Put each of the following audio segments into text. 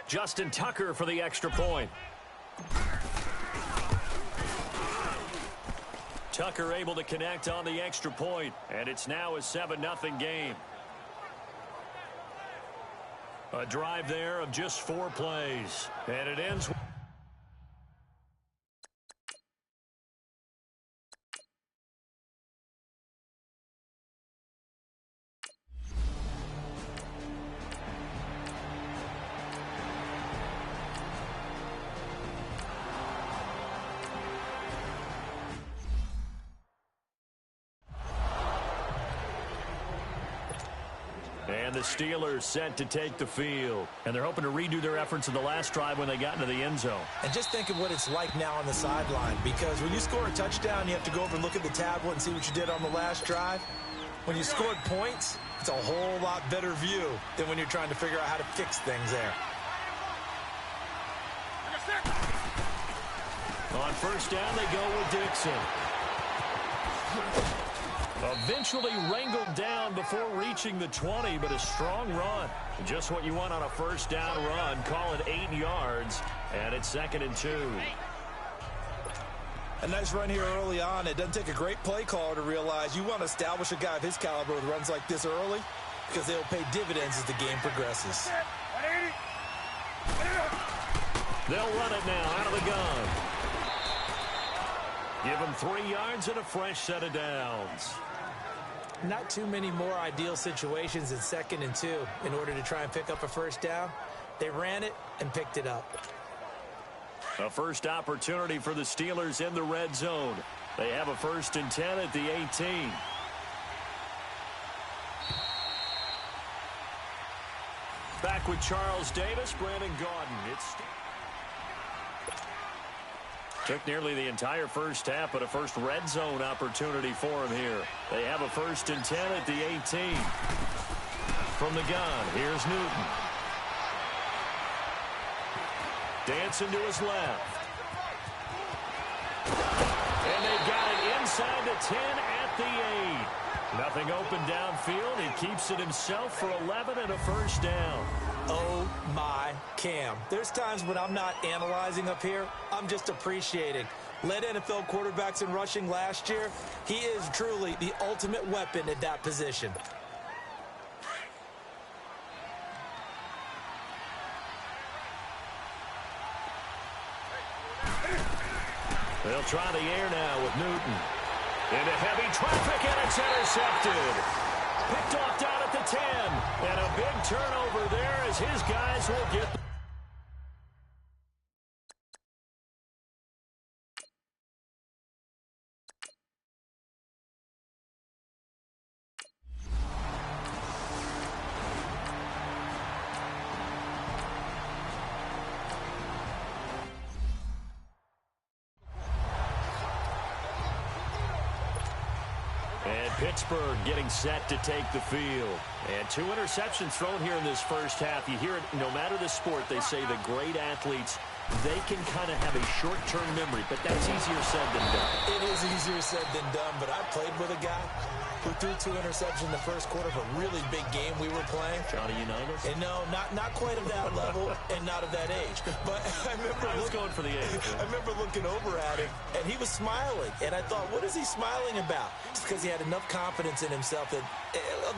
Justin Tucker for the extra point. Tucker able to connect on the extra point, and it's now a 7-0 game. A drive there of just 4 plays, and it ends. And the Steelers set to take the field. And they're hoping to redo their efforts in the last drive when they got into the end zone. And just think of what it's like now on the sideline, because when you score a touchdown, you have to go over and look at the tablet and see what you did on the last drive. When you scored points, it's a whole lot better view than when you're trying to figure out how to fix things there. On first down, they go with Dixon. Eventually wrangled down before reaching the 20, but a strong run. Just what you want on a first down run. Call it 8 yards, and it's 2nd and 2. A nice run here early on. It doesn't take a great play caller to realize you want to establish a guy of his caliber with runs like this early, because they'll pay dividends as the game progresses. They'll run it now out of the gun. Give him 3 yards and a fresh set of downs. Not too many more ideal situations in 2nd and 2 in order to try and pick up a first down. They ran it and picked it up. A first opportunity for the Steelers in the red zone. They have a 1st and 10 at the 18. Back with Charles Davis, Brandon Gaudin. Took nearly the entire first half, but a first red zone opportunity for him here. They have a 1st and 10 at the 18. From the gun, here's Newton. Dancing to his left. And they've got it inside the 10 at the 8. Nothing open downfield. He keeps it himself for 11 and a first down. Oh, my Cam. There's times when I'm not analyzing up here. I'm just appreciating. Led NFL quarterbacks in rushing last year. He is truly the ultimate weapon at that position. They'll try the air now with Newton. Into heavy traffic, and it's intercepted. Picked off down at the 10. And a big turnover there as his guys will get. Pittsburgh getting set to take the field. And 2 interceptions thrown here in this first half. You hear it, no matter the sport, they say the great athletes, they can kind of have a short-term memory, but that's easier said than done. It is easier said than done, but I played with a guy who threw 2 interceptions in the first quarter of a really big game we were playing. Johnny Unitas? And no, not quite of that level and not of that age. But I remember going for the age. I remember looking over at him, and he was smiling. And I thought, what is he smiling about? It's because he had enough confidence in himself that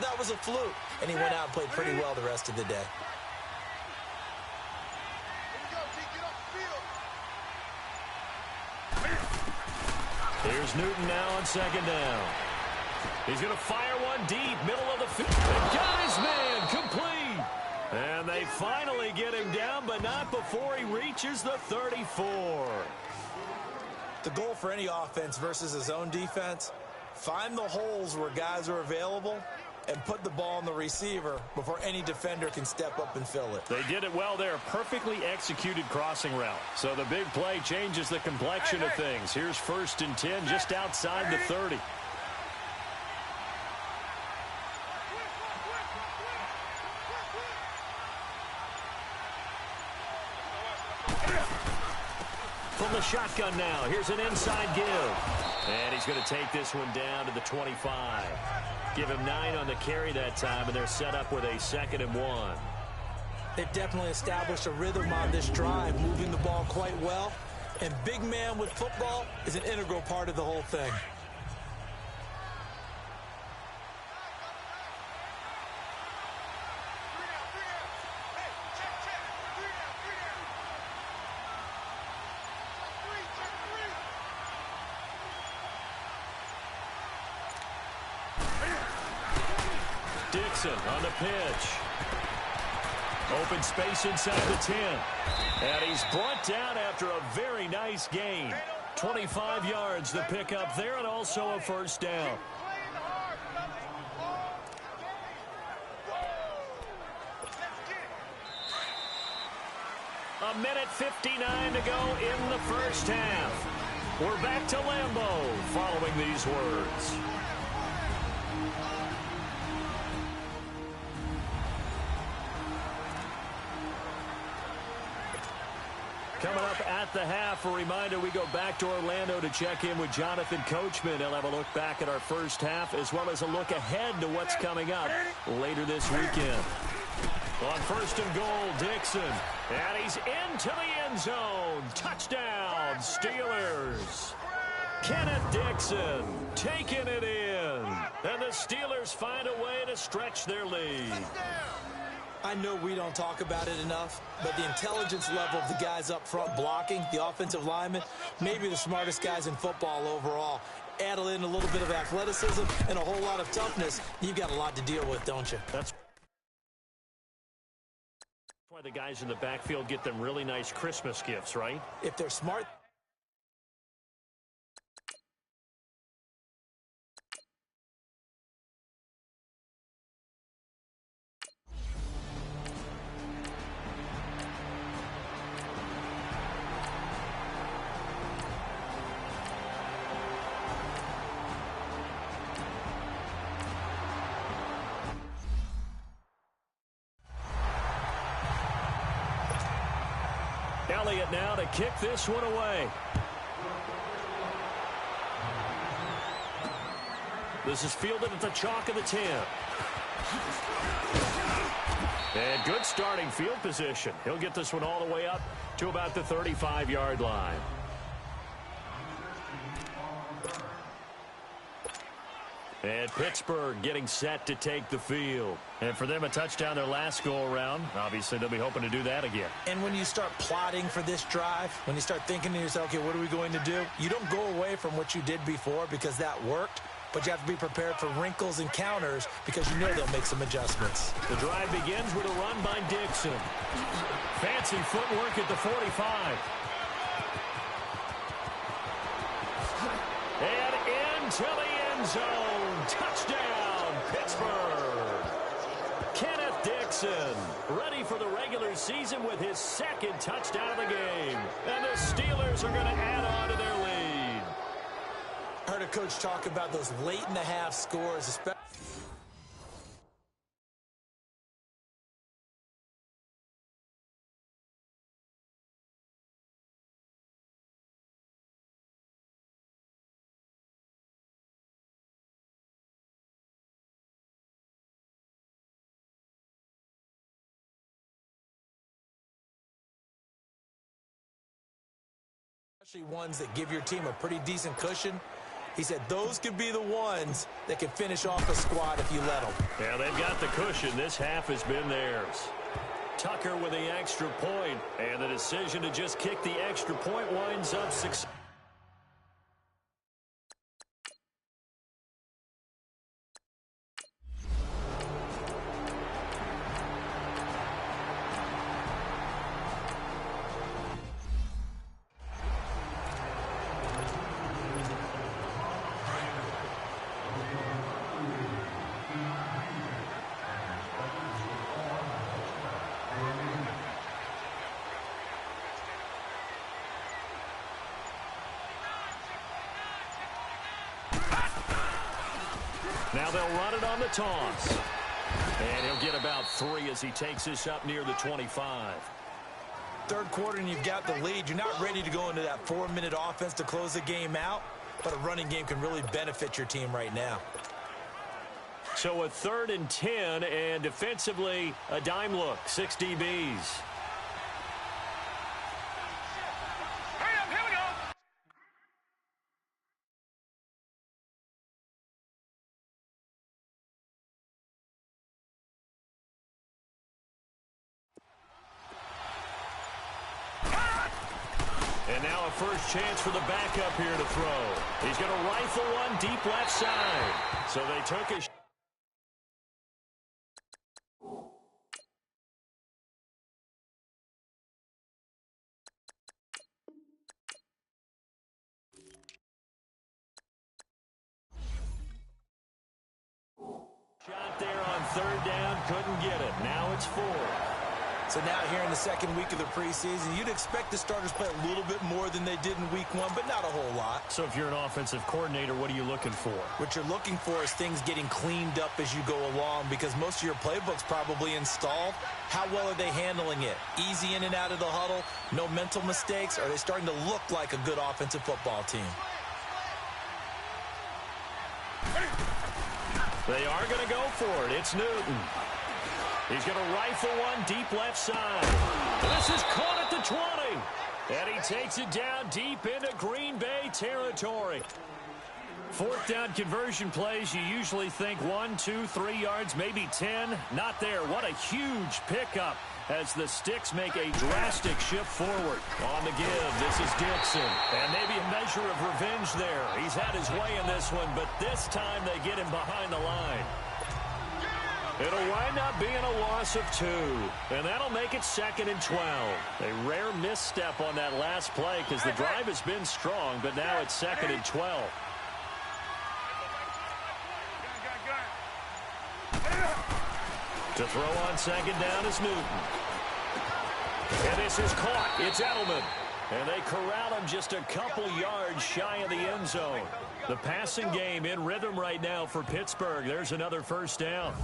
that was a fluke. And he went out and played pretty well the rest of the day. Here's Newton now on 2nd down. He's going to fire one deep, middle of the field. They got his man complete. And they finally get him down, but not before he reaches the 34. The goal for any offense versus his own defense, find the holes where guys are available and put the ball on the receiver before any defender can step up and fill it. They did it well there. Perfectly executed crossing route. So the big play changes the complexion of things. Here's 1st and 10 just outside the 30. From the shotgun now, here's an inside give. And he's going to take this one down to the 25. Give him 9 on the carry that time, and they're set up with a 2nd and 1. They've definitely established a rhythm on this drive, moving the ball quite well. And big man with football is an integral part of the whole thing. Dixon on the pitch. Open space inside the 10. And he's brought down after a very nice gain. 25 yards the pickup there, and also a first down. A minute 59 to go in the first half. We're back to Lambeau following these words. Coming up at the half, a reminder, we go back to Orlando to check in with Jonathan Coachman. He'll have a look back at our first half as well as a look ahead to what's coming up later this weekend. On first and goal, Dixon. And he's into the end zone. Touchdown, Steelers. Kenneth Dixon taking it in. And the Steelers find a way to stretch their lead. I know we don't talk about it enough, but the intelligence level of the guys up front blocking, the offensive linemen, maybe the smartest guys in football overall. Add in a little bit of athleticism and a whole lot of toughness, you've got a lot to deal with, don't you? That's why the guys in the backfield get them really nice Christmas gifts, right? If they're smart. Elliott now to kick this one away. This is fielded at the chalk of the 10. And good starting field position. He'll get this one all the way up to about the 35-yard line. And Pittsburgh getting set to take the field. And for them, a touchdown their last go-around. Obviously, they'll be hoping to do that again. And when you start plotting for this drive, when you start thinking to yourself, okay, what are we going to do? You don't go away from what you did before because that worked, but you have to be prepared for wrinkles and counters because you know they'll make some adjustments. The drive begins with a run by Dixon. Fancy footwork at the 45. And into the end zone. Touchdown, Pittsburgh. Kenneth Dixon ready for the regular season with his second touchdown of the game. And the Steelers are going to add on to their lead. I heard a coach talk about those late in the half scores, especially. Especially ones that give your team a pretty decent cushion. He said those could be the ones that can finish off a squad if you let them. Yeah, they've got the cushion. This half has been theirs. Tucker with the extra point, and the decision to just kick the extra point winds up success. Now they'll run it on the toss. And he'll get about 3 as he takes this up near the 25. Third quarter and you've got the lead. You're not ready to go into that 4-minute offense to close the game out, but a running game can really benefit your team right now. So a 3rd and 10, and defensively, a dime look, 6 DBs. And now a first chance for the backup here to throw. He's going to rifle one deep left side. So they took a shot there on 3rd down. Couldn't get it. Now it's 4. So now here in the second week of the preseason, you'd expect the starters play a little bit more than they did in week 1, but not a whole lot. So if you're an offensive coordinator, what are you looking for? What you're looking for is things getting cleaned up as you go along, because most of your playbook's probably installed. How well are they handling it? Easy in and out of the huddle? No mental mistakes? Are they starting to look like a good offensive football team? They are going to go for it. It's Newton. He's going to rifle one deep left side. This is caught at the 20. And he takes it down deep into Green Bay territory. 4th down conversion plays, you usually think 1, 2, 3 yards, maybe 10. Not there. What a huge pickup as the Sticks make a drastic shift forward. On the give, this is Dixon. And maybe a measure of revenge there. He's had his way in this one, but this time they get him behind the line. It'll wind up being a loss of 2, and that'll make it 2nd and 12. A rare misstep on that last play because the drive has been strong, but now it's 2nd and 12. To throw on 2nd down is Newton. And this is caught. It's Edelman. And they corral him just a couple yards shy of the end zone. The passing game in rhythm right now for Pittsburgh. There's another first down.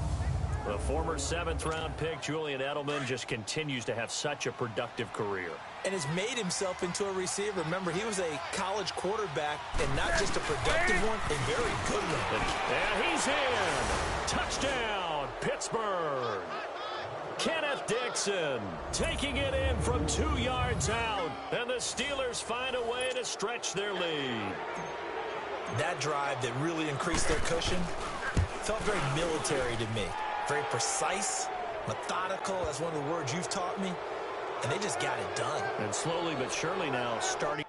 The former 7th-round pick, Julian Edelman, just continues to have such a productive career. And has made himself into a receiver. Remember, he was a college quarterback, and not just a productive one, a very good one. And he's in. Touchdown, Pittsburgh. Kenneth Dixon taking it in from 2 yards out. And the Steelers find a way to stretch their lead. That drive that really increased their cushion felt very military to me. Very precise, methodical, that's one of the words you've taught me, and they just got it done. And slowly but surely now starting.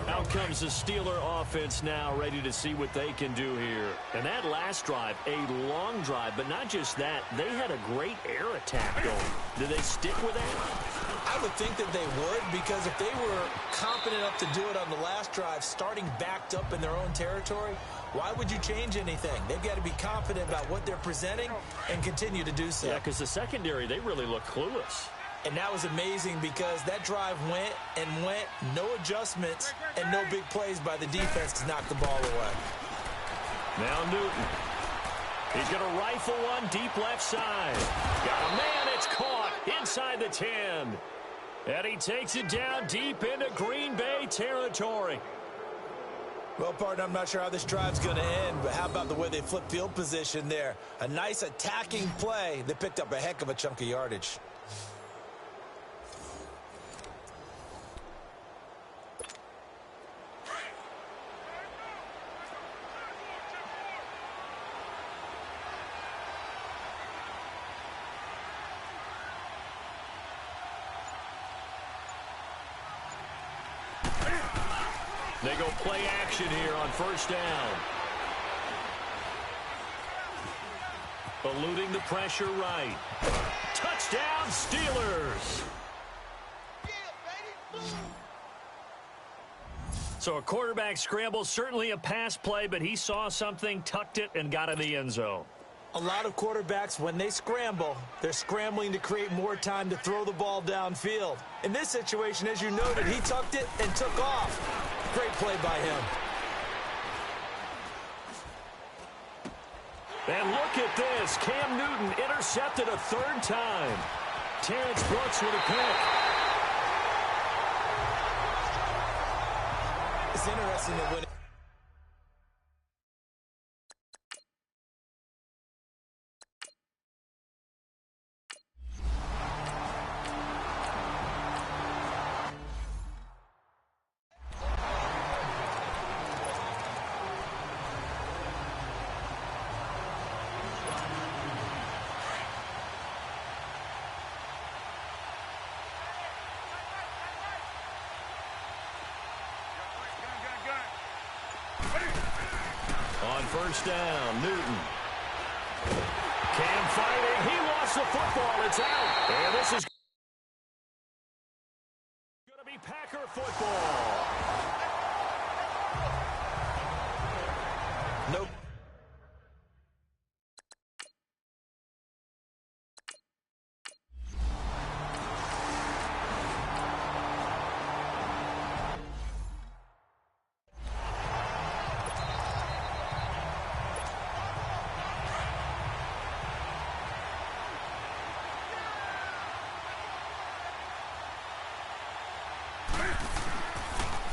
Out comes the Steeler offense now, ready to see what they can do here. And that last drive, a long drive, but not just that. They had a great air attack going. Do they stick with that? I would think that they would, because if they were confident enough to do it on the last drive, starting backed up in their own territory, why would you change anything? They've got to be confident about what they're presenting and continue to do so. Yeah, because the secondary, they really look clueless. And that was amazing because that drive went and went, no adjustments, and no big plays by the defense to knock the ball away. Now Newton. He's going to rifle one deep left side. Got a man, it's caught inside the 10. And he takes it down deep into Green Bay territory. Well, partner, I'm not sure how this drive's going to end, but how about the way they flip field position there? A nice attacking play. They picked up a heck of a chunk of yardage. They go play action here on first down. Eluding the pressure right. Touchdown, Steelers. So a quarterback scramble, certainly a pass play, but he saw something, tucked it, and got in the end zone. A lot of quarterbacks, when they scramble, they're scrambling to create more time to throw the ball downfield. In this situation, as you noted, he tucked it and took off. Great play by him. And look at this. Cam Newton intercepted a third time. Terrence Brooks with a pick. It's interesting that when on first down, Newton. Cam fighting. He lost the football. It's out. And this is going to be Packer football. nope.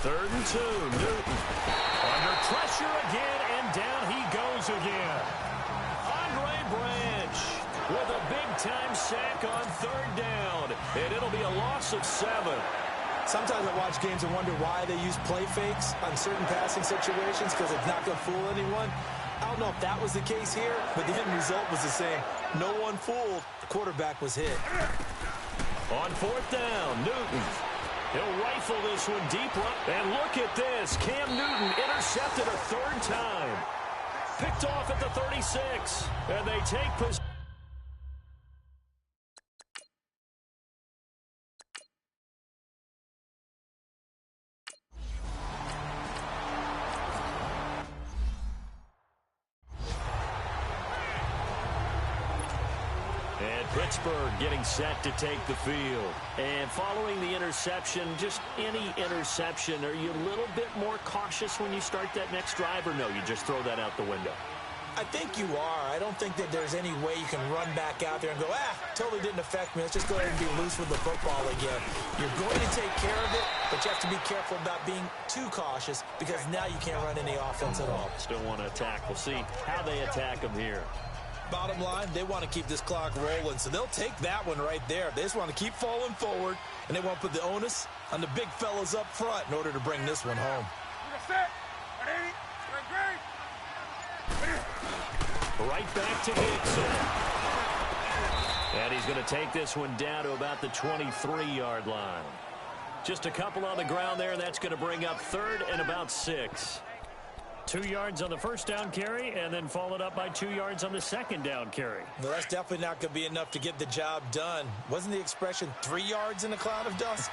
Third and 2, Newton. Under pressure again, and down he goes again. Andre Branch with a big-time sack on third down, and it'll be a loss of 7. Sometimes I watch games and wonder why they use play fakes on certain passing situations because it's not going to fool anyone. I don't know if that was the case here, but the end result was the same. No one fooled. The quarterback was hit. On fourth down, Newton. He'll rifle this one deep right. And look at this. Cam Newton intercepted a third time. Picked off at the 36. And they take possession. Pittsburgh getting set to take the field. And following the interception, just any interception, are you a little bit more cautious when you start that next drive, or no, you just throw that out the window? I think you are. I don't think that there's any way you can run back out there and go, totally didn't affect me. Let's just go ahead and be loose with the football again. You're going to take care of it, but you have to be careful about being too cautious because now you can't run any offense at all. Still want to attack. We'll see how they attack them here. Bottom line, they want to keep this clock rolling, so they'll take that one right there. They just want to keep falling forward, and they want to put the onus on the big fellas up front in order to bring this one home. Right back to Gibson. And he's going to take this one down to about the 23-yard line. Just a couple on the ground there, and that's going to bring up third and about 6. 2 yards on the first down carry, and then followed up by 2 yards on the second down carry. Well, that's definitely not going to be enough to get the job done. Wasn't the expression 3 yards in a cloud of dust?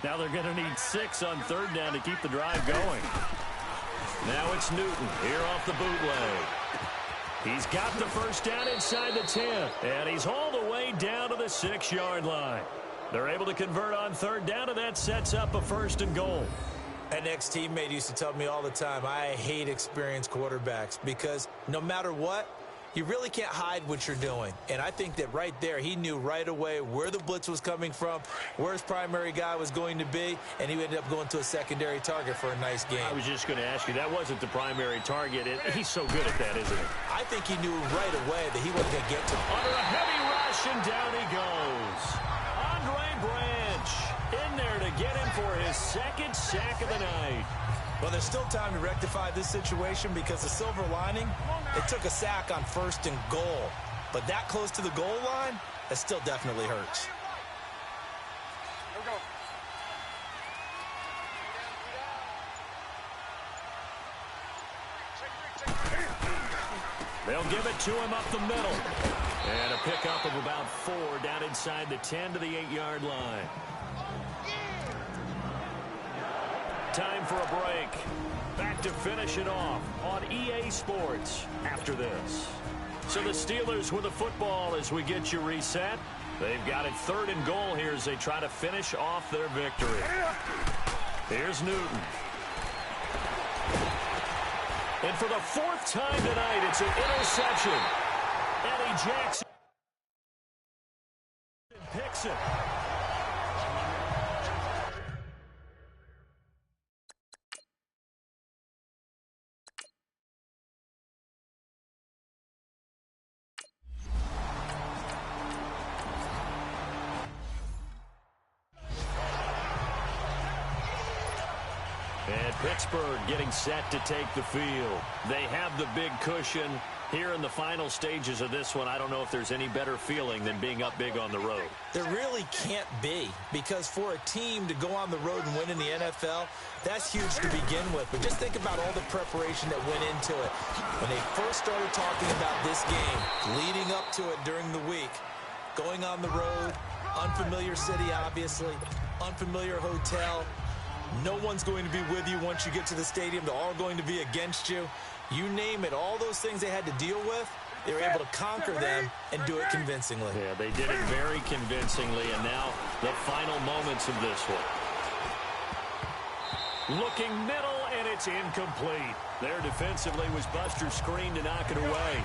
Now they're going to need 6 on third down to keep the drive going. Now it's Newton here off the bootleg. He's got the first down inside the 10, and he's all the way down to the 6-yard line. They're able to convert on third down, and that sets up a first and goal. An ex-teammate used to tell me all the time, I hate experienced quarterbacks because no matter what, you really can't hide what you're doing. And I think that right there, he knew right away where the blitz was coming from, where his primary guy was going to be, and he ended up going to a secondary target for a nice game. I was just going to ask you, that wasn't the primary target. He's so good at that, isn't he? I think he knew right away that he wasn't going to get to him. Under a heavy rush, and down he goes. Andre Branch in there to get him for his second sack of the night. Well, there's still time to rectify this situation because the silver lining, it took a sack on first and goal. But that close to the goal line, that still definitely hurts. They'll give it to him up the middle. And a pickup of about 4 down inside the 10 to the 8-yard line. Time for a break. Back to finish it off on EA Sports after this. So the Steelers with the football as we get you reset. They've got it 3rd and goal here as they try to finish off their victory. Here's Newton. And for the 4th time tonight, it's an interception. Eddie Jackson picks it. And Pittsburgh getting set to take the field. They have the big cushion. Here in the final stages of this one, I don't know if there's any better feeling than being up big on the road. There really can't be, because for a team to go on the road and win in the NFL, that's huge to begin with. But just think about all the preparation that went into it. When they first started talking about this game, leading up to it during the week, going on the road, unfamiliar city, obviously, unfamiliar hotel. No one's going to be with you once you get to the stadium. They're all going to be against you. You name it, all those things they had to deal with, they were able to conquer them and do it convincingly. Yeah, they did it very convincingly, and now the final moments of this one. Looking middle, and it's incomplete. There defensively was Buster's screen to knock it away.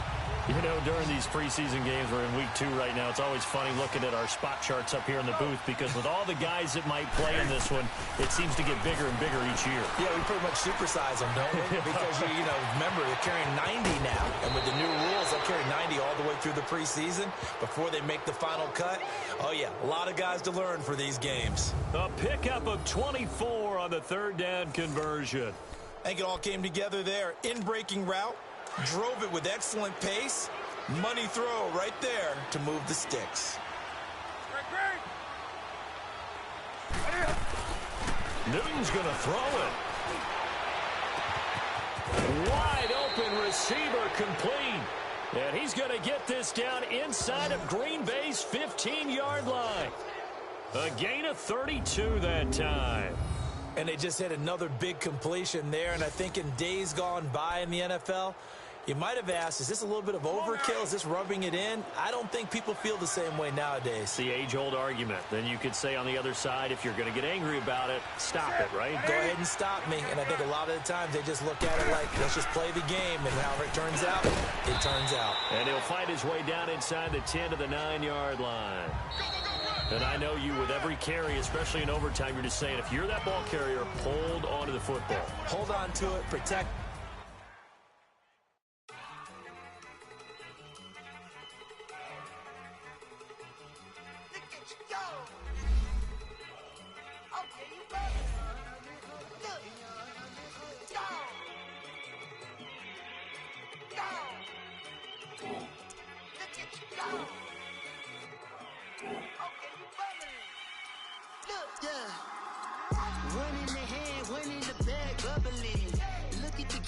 You know, during these preseason games, we're in week 2 right now, it's always funny looking at our spot charts up here in the booth, because with all the guys that might play in this one, it seems to get bigger and bigger each year. Yeah, we pretty much supersize them, don't we? Because, you know, remember, they're carrying 90 now. And with the new rules, they'll carry 90 all the way through the preseason before they make the final cut. Oh, yeah, a lot of guys to learn for these games. A pickup of 24 on the 3rd down conversion. I think it all came together there. In-breaking route. Drove it with excellent pace. Money throw right there to move the sticks. Newton's going to throw it. Wide open receiver complete. And he's going to get this down inside of Green Bay's 15-yard line. A gain of 32 that time. And they just hit another big completion there. And I think in days gone by in the NFL, you might have asked, is this a little bit of overkill? Is this rubbing it in? I don't think people feel the same way nowadays. The age-old argument. Then you could say on the other side, if you're going to get angry about it, stop it, right? Go ahead and stop me. And I think a lot of the times they just look at it like, let's just play the game. And however it turns out, it turns out. And he'll fight his way down inside the 10 to the 9-yard line. And I know you, with every carry, especially in overtime, you're just saying, if you're that ball carrier, hold on to the football. Hold on to it, protect. One in the hand, one in the bag, bubbling. Look at the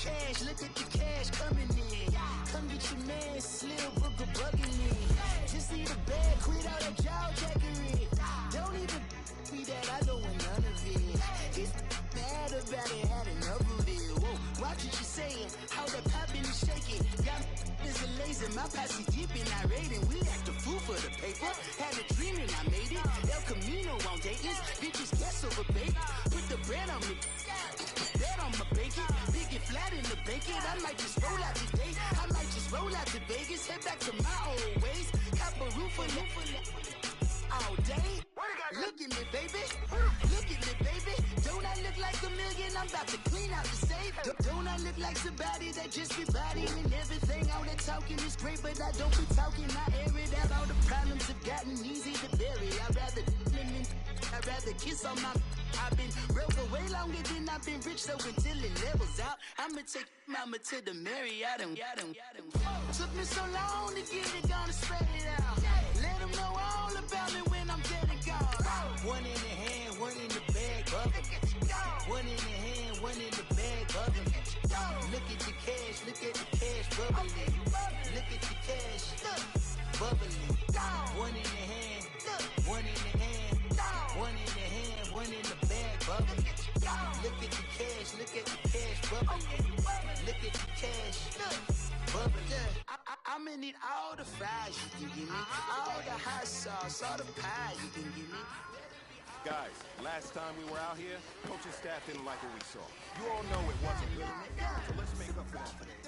cash coming in. Come get your man, Slim Booker bugging. Just need a bag, quit all that jaw jackery. Don't even be that, I don't want none of it. He's mad about it, had enough of it. Whoa, watch what you saying, how that poppin' is shaking. Got is a lazy, my posse deep and I raiding. We act a fool for the paper, had a dream and I made it. El Camino on Dayton's, bitches guess over bait. Put the bread on me, that on my bacon. Big and flat in the bacon, I might just roll out today. I might just roll out to Vegas, head back to my old ways. Cop a roof for all day. Look at me, baby. Look at me, baby. Don't I look like a million? I'm about to clean out the safe. Don't I look like somebody that just be bodying everything? All that talking is great, but I don't be talking. I air it out. All the problems have gotten easy to bury. I'd rather kiss on my. I've been broke for way longer than I've been rich, so until it levels out, I'ma take mama to the Marriott. Took me so long to get it, gonna spread it out. Let them know all about me when I'm dead and gone. One in the hand, one in the bag, bubbling. One in the hand, one in the bag, bubbling. Look at the cash, bubbling. Look at the cash, bubbling. One in the hand, one in the hand, one in the hand, one in the bag, bubbling. Look at the cash, bubbling. Look at the cash, bubbling. I'm in I'ma need all the fries you can give me, all the hot sauce, all the pie you can give me. Guys, last time we were out here, coaching staff didn't like what we saw. You all know it wasn't good. So let's make up for that today.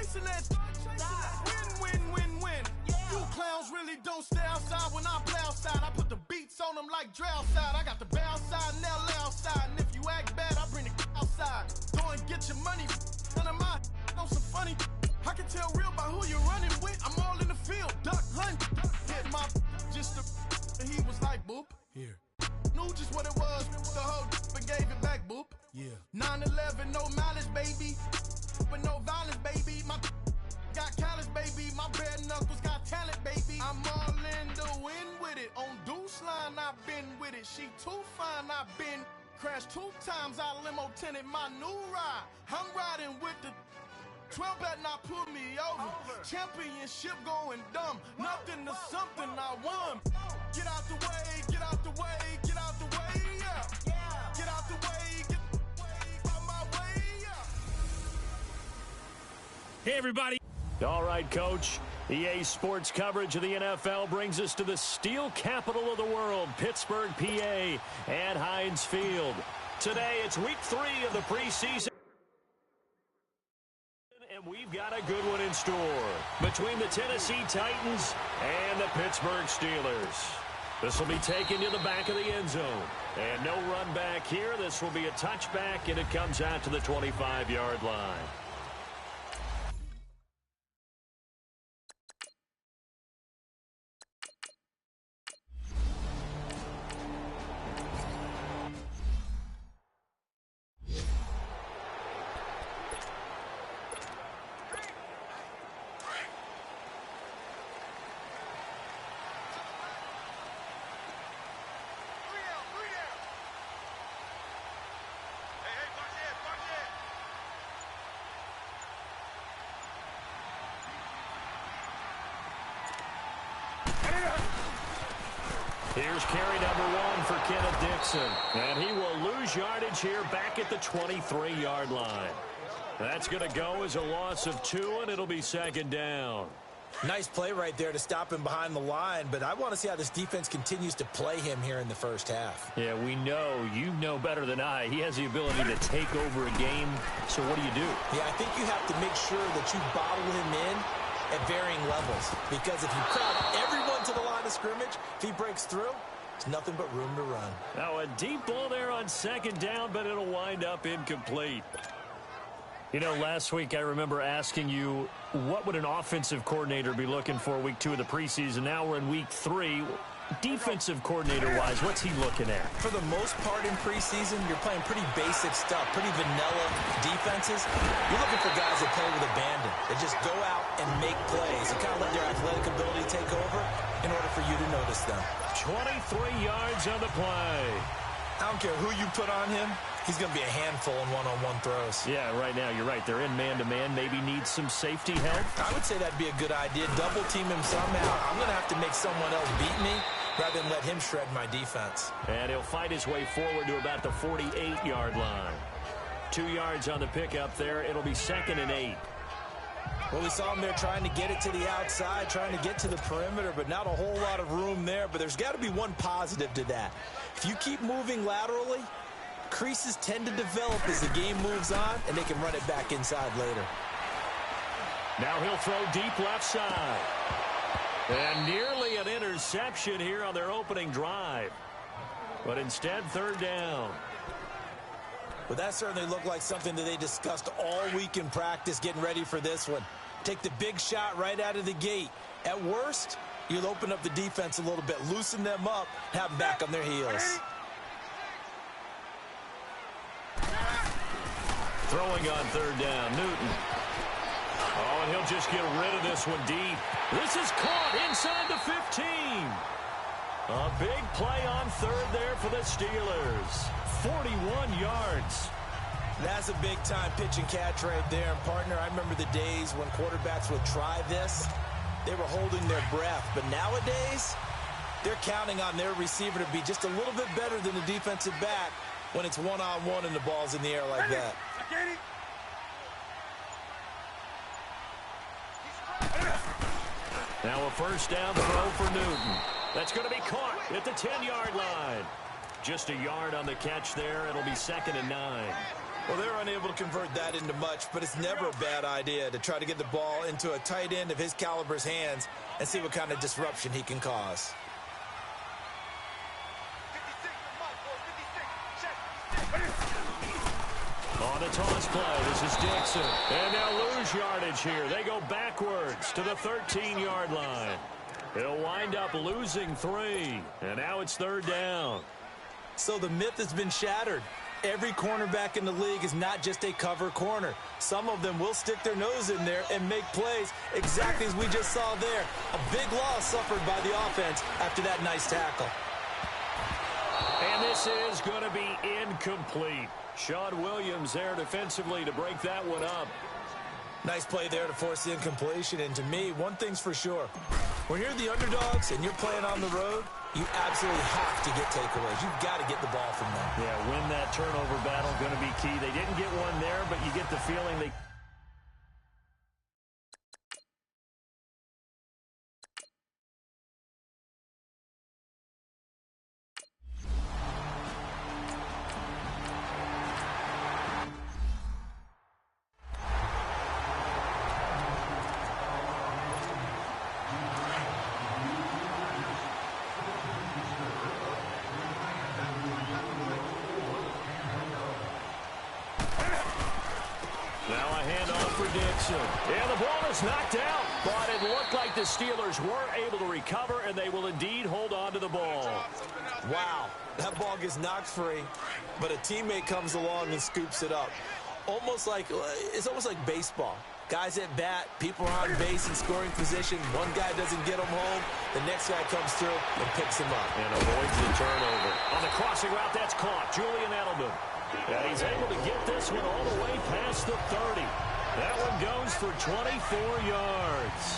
chasing that win. You clowns really don't stay outside when I play outside. I put the beats on them like Dre outside. I got the bounce side and LA outside. And if you act bad, I bring the outside. Go and get your money. None of my on some funny. I can tell real by who you're running with. I'm all in the field. Duck, hunt, hit my just and he was like, boop. Here. Knew just what it was. The whole but gave it back, boop. Yeah. 9/11, no malice, baby. But no violence, baby. My got callous, baby. My bare knuckles got talent, baby. I'm all in the wind with it. On Deuce line, I've been with it. She too fine, I've been crashed 2 times. I limo tinted my new ride. I'm riding with the 12 better not pull me over. Championship going dumb. Nothing to something I won. Get out the way, get out the way, get out the way, yeah. Get out the way, get out my way, yeah. Hey, everybody. All right, Coach. EA Sports coverage of the NFL brings us to the steel capital of the world, Pittsburgh, PA, at Heinz Field. Today, it's week 3 of the preseason. And we've got a good one in store between the Tennessee Titans and the Pittsburgh Steelers. This will be taken to the back of the end zone. And no run back here. This will be a touchback, and it comes out to the 25-yard line. Here's carry number 1 for Kenneth Dixon. And he will lose yardage here back at the 23-yard line. That's going to go as a loss of 2, and it'll be second down. Nice play right there to stop him behind the line, but I want to see how this defense continues to play him here in the first half. Yeah, we know. You know better than I. He has the ability to take over a game. So what do you do? Yeah, I think you have to make sure that you bottle him in at varying levels, because if you crowd everyone to the line of scrimmage, if he breaks through, it's nothing but room to run. Now a deep ball there on second down, but it'll wind up incomplete. You know, last week I remember asking you, what would an offensive coordinator be looking for week 2 of the preseason? Now we're in week 3. Defensive coordinator-wise, what's he looking at? For the most part in preseason, you're playing pretty basic stuff, pretty vanilla defenses. You're looking for guys that play with abandon, that just go out and make plays and kind of let their athletic ability take over in order for you to notice them. 23 yards on the play. I don't care who you put on him. He's going to be a handful in one-on-one throws. Yeah, right now, you're right. They're in man-to-man. Maybe needs some safety help. I would say that'd be a good idea. Double team him somehow. I'm going to have to make someone else beat me rather than let him shred my defense. And he'll fight his way forward to about the 48-yard line. 2 yards on the pickup there. It'll be 2nd and 8. Well, we saw him there trying to get it to the outside, trying to get to the perimeter, but not a whole lot of room there. But there's got to be one positive to that. If you keep moving laterally, creases tend to develop as the game moves on, and they can run it back inside later. Now he'll throw deep left side. And nearly an interception here on their opening drive. But instead, 3rd down. Well, that certainly looked like something that they discussed all week in practice, getting ready for this one. Take the big shot right out of the gate. At worst, you'll open up the defense a little bit, loosen them up, have them back on their heels. Throwing on 3rd down, Newton. Oh, and he'll just get rid of this one deep. This is caught inside the 15. A big play on 3rd there for the Steelers. 41 yards. That's a big-time pitch and catch right there. And, partner, I remember the days when quarterbacks would try this. They were holding their breath. But nowadays, they're counting on their receiver to be just a little bit better than the defensive back when it's one-on-one and the ball's in the air like that. Now a 1st down throw for Newton. That's going to be caught at the 10-yard line. Just a yard on the catch there. It'll be 2nd and 9. Well, they're unable to convert that into much, but it's never a bad idea to try to get the ball into a tight end of his caliber's hands and see what kind of disruption he can cause. On the toss play, this is Dixon. And they'll lose yardage here. They go backwards to the 13-yard line. He'll wind up losing 3. And now it's 3rd down. So the myth has been shattered. Every cornerback in the league is not just a cover corner. Some of them will stick their nose in there and make plays exactly as we just saw there. A big loss suffered by the offense after that nice tackle. And this is going to be incomplete. Sean Williams there defensively to break that one up. Nice play there to force the incompletion. And to me, one thing's for sure. When you're the underdogs and you're playing on the road, you absolutely have to get takeaways. You've got to get the ball from them. Yeah, win that turnover battle, going to be key. They didn't get one there, but you get the feeling they... And the ball is knocked out, but it looked like the Steelers were able to recover, and they will indeed hold on to the ball. Wow, that ball gets knocked free, but a teammate comes along and scoops it up. It's almost like baseball. Guys at bat, people are on base in scoring position. One guy doesn't get them home. The next guy comes through and picks him up. And avoids the turnover. On the crossing route, that's caught. Julian Edelman. And he's able to get this one all the way past the 30. That one goes for 24 yards.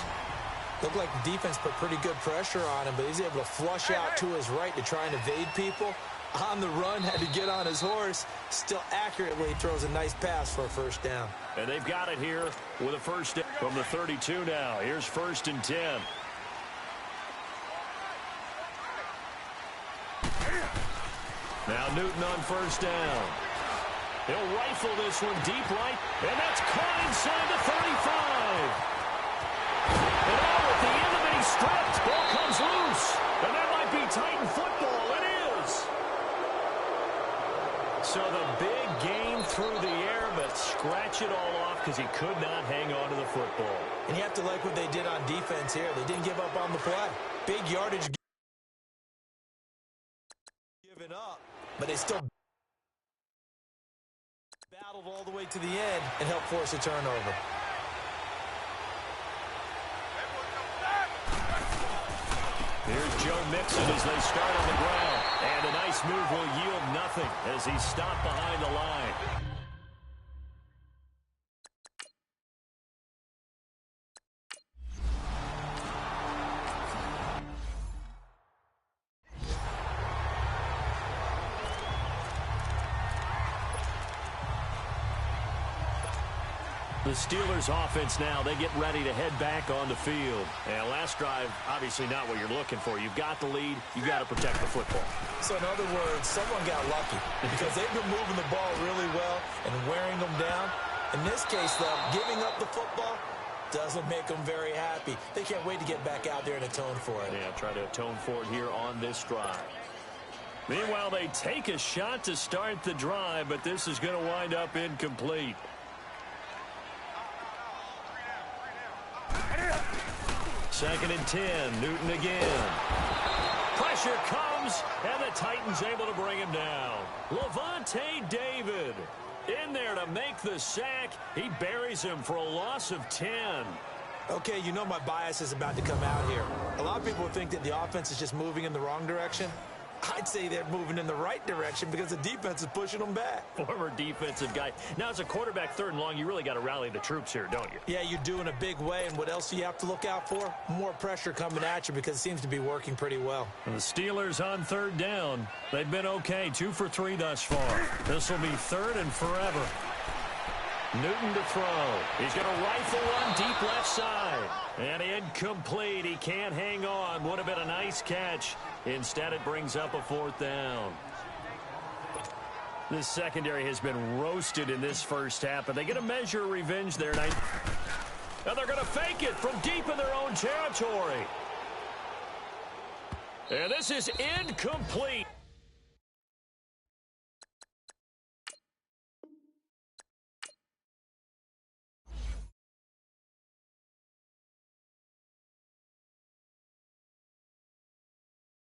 Looked like the defense put pretty good pressure on him, but he's able to flush out to his right to try and evade people. On the run, had to get on his horse. Still accurately throws a nice pass for a 1st down. And they've got it here with a 1st down from the 32 now. Here's 1st and 10. Now Newton on 1st down. He'll rifle this one deep right, and that's caught inside the 35. And oh, at the end of it, he's stripped. Ball comes loose, and that might be Titan football. It is. So the big gain through the air, but scratch it all off because he could not hang on to the football. And you have to like what they did on defense here. They didn't give up on the play. Big yardage given up, but they still battled all the way to the end and helped force a turnover. Here's Joe Mixon as they start on the ground. And a nice move will yield nothing as he's stopped behind the line. The Steelers offense now, they get ready to head back on the field. And last drive, obviously not what you're looking for. You've got the lead. You've got to protect the football. So in other words, someone got lucky because they've been moving the ball really well and wearing them down. In this case, though, giving up the football doesn't make them very happy. They can't wait to get back out there and atone for it. Yeah, try to atone for it here on this drive. Meanwhile, they take a shot to start the drive, but this is going to wind up incomplete. Second and 10, Newton again. Pressure comes, and the Titans able to bring him down. Lavonte David in there to make the sack. He buries him for a loss of 10. Okay, you know my bias is about to come out here. A lot of people think that the offense is just moving in the wrong direction. I'd say they're moving in the right direction because the defense is pushing them back. Former defensive guy. Now, as a quarterback 3rd and long, you really got to rally the troops here, don't you? Yeah, you do in a big way. And what else do you have to look out for? More pressure coming at you because it seems to be working pretty well. And the Steelers on 3rd down. They've been okay, 2 for 3 thus far. This will be 3rd and forever. Newton to throw. He's going to rifle one deep left side. And incomplete. He can't hang on. Would have been a nice catch. Instead, it brings up a 4th down. This secondary has been roasted in this first half, but they get a measure of revenge there tonight. And they're going to fake it from deep in their own territory. And this is incomplete.